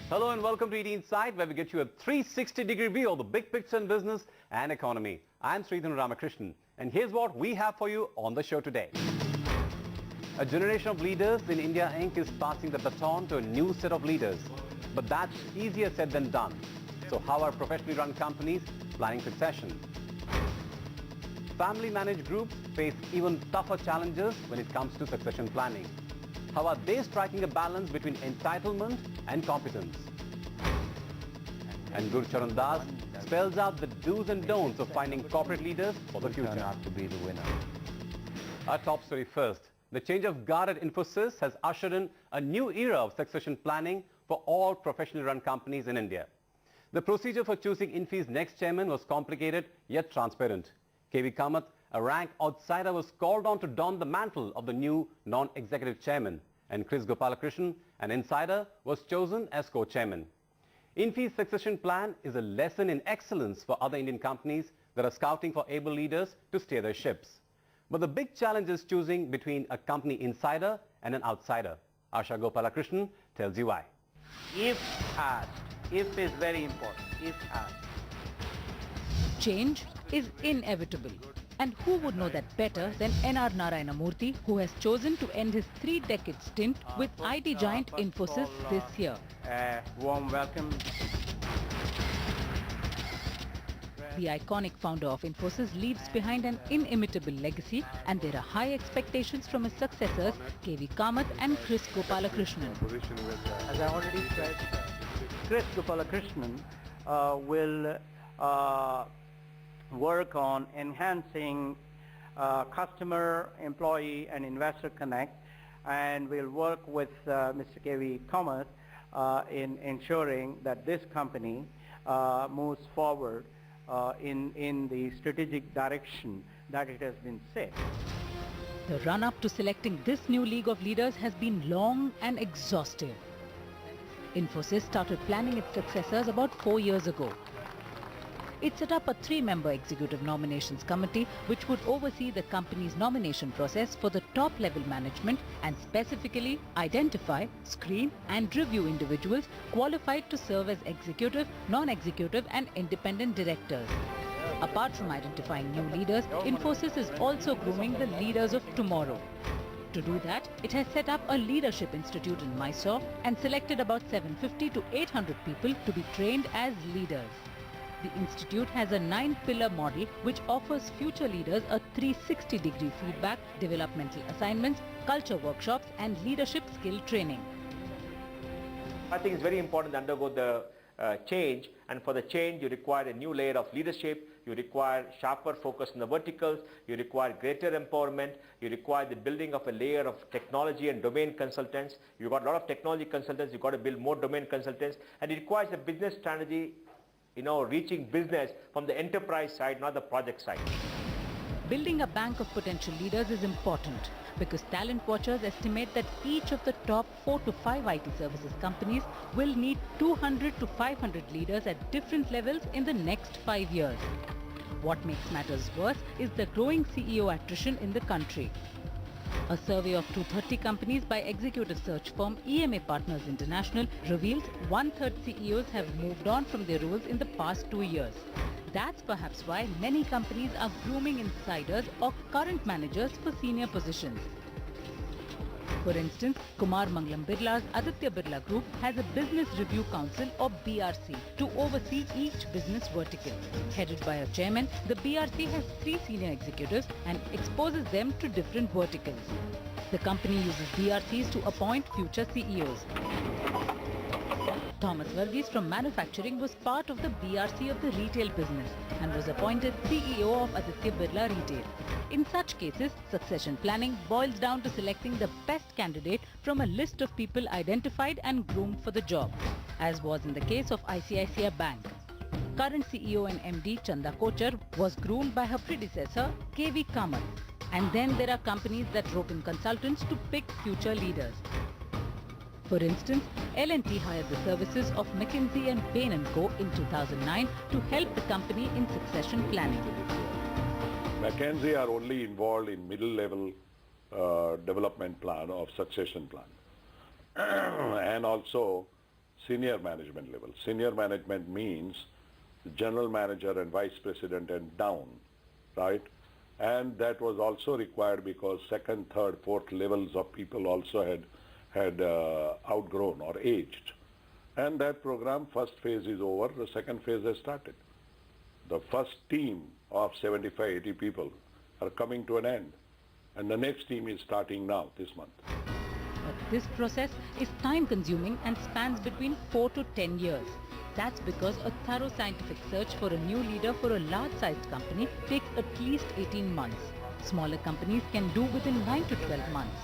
Hello and welcome to ET Insight, where we get you a 360-degree view of the big picture in business and economy. I'm Sridhanu Ramakrishnan, and here's what we have for you on the show today. A generation of leaders in India Inc. is passing the baton to a new set of leaders. But that's easier said than done. So how are professionally run companies planning succession? Family managed groups face even tougher challenges when it comes to succession planning. How are they striking a balance between entitlement and competence? And Guru Charan Das spells out the do's and don'ts of finding corporate leaders for the future. Turn out to be the winner. Our top story first. The change of guard at Infosys has ushered in a new era of succession planning for all professionally run companies in India. The procedure for choosing Infy's next chairman was complicated yet transparent. KV Kamath, a rank outsider, was called on to don the mantle of the new non-executive chairman, and Chris Gopalakrishnan, an insider, was chosen as co-chairman. Infy's succession plan is a lesson in excellence for other Indian companies that are scouting for able leaders to steer their ships. But the big challenge is choosing between a company insider and an outsider. Asha Gopalakrishnan tells you why. If asked, if is very important, if asked. Change is inevitable. And who would know that better than N.R. Narayana Murthy, who has chosen to end his 3-decade stint with IT giant Infosys this year. Warm welcome. The iconic founder of Infosys leaves behind an inimitable legacy, and there are high expectations from his successors, KV Kamath and Chris Gopalakrishnan. As I already said, Chris Gopalakrishnan will work on enhancing customer, employee and investor connect, and will work with Mr. KV Kamath in ensuring that this company moves forward in the strategic direction that it has been set. The run-up to selecting this new league of leaders has been long and exhaustive. Infosys started planning its successors about 4 years ago. It set up a 3-member executive nominations committee which would oversee the company's nomination process for the top-level management and specifically identify, screen and review individuals qualified to serve as executive, non-executive and independent directors. Apart from identifying new leaders, Infosys is also grooming the leaders of tomorrow. To do that, it has set up a leadership institute in Mysore and selected about 750 to 800 people to be trained as leaders. The institute has a 9-pillar model which offers future leaders a 360-degree feedback, developmental assignments, culture workshops and leadership skill training. I think it's very important to undergo the change, and for the change you require a new layer of leadership, you require sharper focus on the verticals, you require greater empowerment, you require the building of a layer of technology and domain consultants. You've got a lot of technology consultants, you've got to build more domain consultants, and it requires a business strategy, reaching business from the enterprise side, not the project side. Building a bank of potential leaders is important because talent watchers estimate that each of the top 4 to 5 IT services companies will need 200 to 500 leaders at different levels in the next 5 years. What makes matters worse is the growing CEO attrition in the country. A survey of 230 companies by executive search firm EMA Partners International reveals 1/3 CEOs have moved on from their roles in the past 2 years. That's perhaps why many companies are grooming insiders or current managers for senior positions. For instance, Kumar Mangalam Birla's Aditya Birla Group has a Business Review Council or BRC to oversee each business vertical. Headed by a chairman, the BRC has 3 senior executives and exposes them to different verticals. The company uses BRCs to appoint future CEOs. Thomas Varghese from manufacturing was part of the BRC of the retail business and was appointed CEO of Aditya Birla Retail. In such cases, succession planning boils down to selecting the best candidate from a list of people identified and groomed for the job, as was in the case of ICICI Bank. Current CEO and MD Chanda Kochar was groomed by her predecessor KV Kamath. And then there are companies that rope in consultants to pick future leaders. For instance, L&T hired the services of McKinsey and Bain & Co. in 2009 to help the company in succession planning. McKinsey are only involved in middle-level development plan of succession plan. And also senior management level. Senior management means general manager and vice president and down, right? And that was also required because second, third, fourth levels of people also had outgrown or aged. And that program, first phase is over, the second phase has started. The first team of 75, 80 people are coming to an end. And the next team is starting now, this month. But this process is time-consuming and spans between 4 to 10 years. That's because a thorough scientific search for a new leader for a large-sized company takes at least 18 months. Smaller companies can do within 9 to 12 months.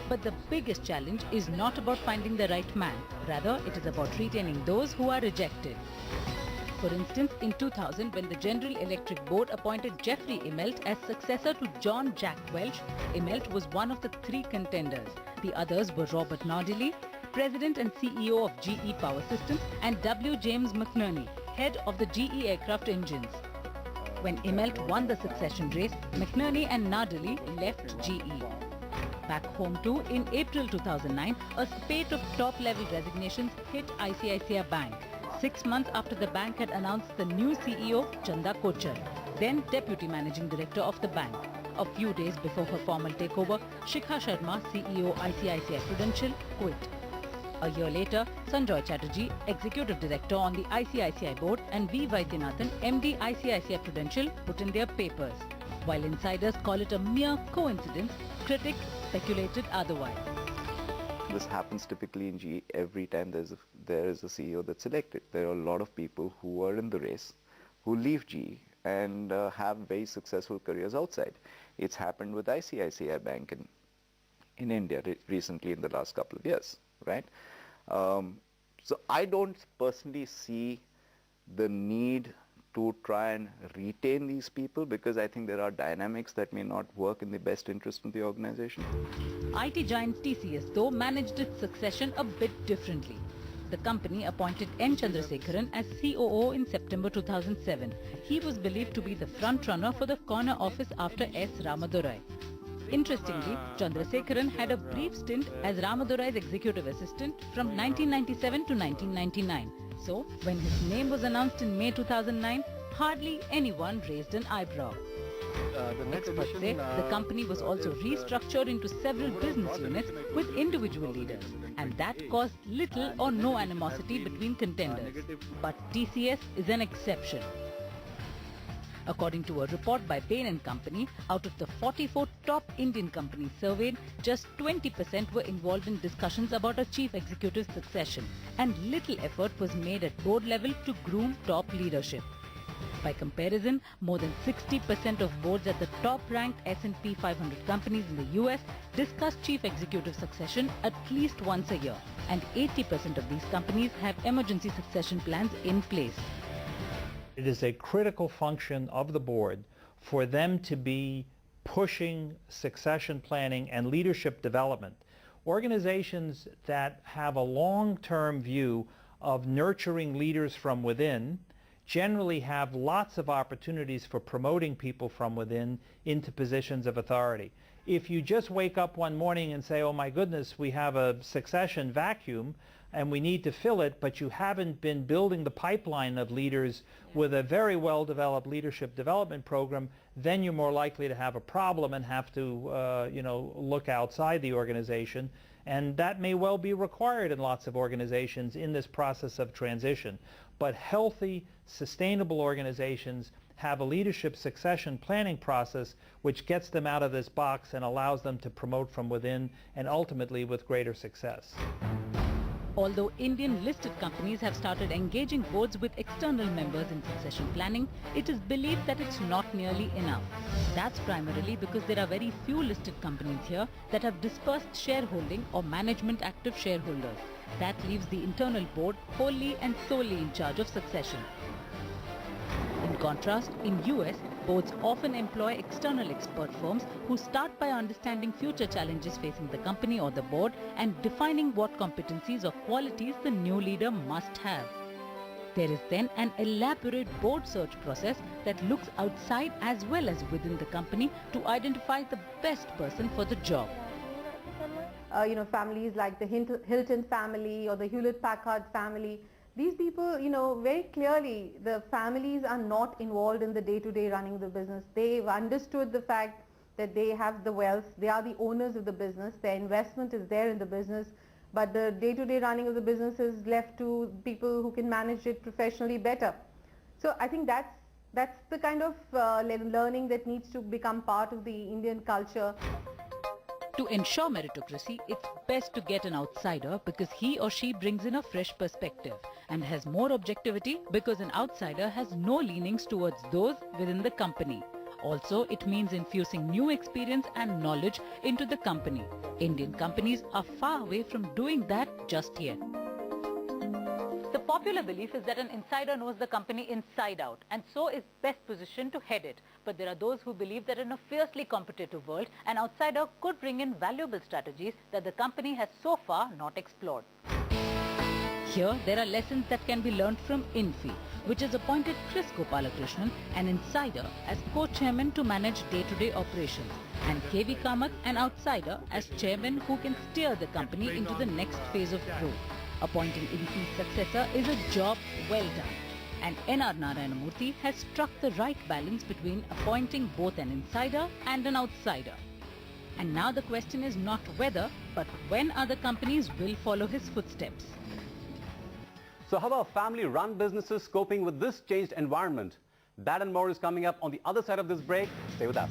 But the biggest challenge is not about finding the right man. Rather, it is about retaining those who are rejected. For instance, in 2000, when the General Electric Board appointed Jeffrey Immelt as successor to John Jack Welch, Immelt was one of the 3 contenders. The others were Robert Nordely, President and CEO of GE Power Systems, and W. James McNerney, head of the GE aircraft engines. When Immelt won the succession race, McNerney and Nardoli left GE. Back home too, in April 2009, a spate of top-level resignations hit ICICI Bank. 6 months after the bank had announced the new CEO, Chanda Kochar, then Deputy Managing Director of the bank. A few days before her formal takeover, Shikha Sharma, CEO ICICI Prudential, quit. A year later, Sanjoy Chatterjee, Executive Director on the ICICI board, and V. Vaidyanathan, MD ICICI Prudential, put in their papers. While insiders call it a mere coincidence, critics speculated otherwise. This happens typically in GE every time there is a CEO that's selected. There are a lot of people who are in the race, who leave GE and have very successful careers outside. It's happened with ICICI Bank in India recently in the last couple of years, right? So I don't personally see the need to try and retain these people because I think there are dynamics that may not work in the best interest of the organization. IT giant TCS, though, managed its succession a bit differently. The company appointed N. Chandrasekaran as COO in September 2007. He was believed to be the front-runner for the corner office after S. Ramadurai. Interestingly, Chandrasekaran had a brief stint as Ramadurai's executive assistant from 1997 to 1999. So, when his name was announced in May 2009, hardly anyone raised an eyebrow. Experts say the company was also restructured into several business units with individual leaders, and that caused little or no animosity between contenders. But TCS is an exception. According to a report by Bain & Company, out of the 44 top Indian companies surveyed, just 20% were involved in discussions about a chief executive succession, and little effort was made at board level to groom top leadership. By comparison, more than 60% of boards at the top-ranked S&P 500 companies in the US discuss chief executive succession at least once a year, and 80% of these companies have emergency succession plans in place. It is a critical function of the board for them to be pushing succession planning and leadership development. Organizations that have a long-term view of nurturing leaders from within generally have lots of opportunities for promoting people from within into positions of authority. If you just wake up one morning and say, oh my goodness, we have a succession vacuum and we need to fill it, but you haven't been building the pipeline of leaders with a very well-developed leadership development program, then you're more likely to have a problem and have to look outside the organization. And that may well be required in lots of organizations in this process of transition. But healthy, sustainable organizations have a leadership succession planning process which gets them out of this box and allows them to promote from within and ultimately with greater success. Although Indian listed companies have started engaging boards with external members in succession planning, it is believed that it's not nearly enough. That's primarily because there are very few listed companies here that have dispersed shareholding or management active shareholders. That leaves the internal board wholly and solely in charge of succession. In contrast, in US, boards often employ external expert firms who start by understanding future challenges facing the company or the board and defining what competencies or qualities the new leader must have. There is then an elaborate board search process that looks outside as well as within the company to identify the best person for the job. families like the Hilton family or the Hewlett-Packard family. These people, very clearly the families are not involved in the day-to-day running of the business. They've understood the fact that they have the wealth, they are the owners of the business, their investment is there in the business, but the day-to-day running of the business is left to people who can manage it professionally better. So I think that's the kind of learning that needs to become part of the Indian culture. To ensure meritocracy, it's best to get an outsider because he or she brings in a fresh perspective and has more objectivity because an outsider has no leanings towards those within the company. Also, it means infusing new experience and knowledge into the company. Indian companies are far away from doing that just yet. The popular belief is that an insider knows the company inside out and so is best positioned to head it. But there are those who believe that in a fiercely competitive world, an outsider could bring in valuable strategies that the company has so far not explored. Here, there are lessons that can be learned from INFI, which has appointed Chris Gopalakrishnan, an insider, as co-chairman to manage day-to-day operations, and KV Kamath, an outsider, as chairman who can steer the company into the next phase of growth. Appointing INFI's successor is a job well done. And N.R. Narayanamurthy has struck the right balance between appointing both an insider and an outsider. And now the question is not whether, but when other companies will follow his footsteps. So how are family-run businesses coping with this changed environment? That and more is coming up on the other side of this break. Stay with us.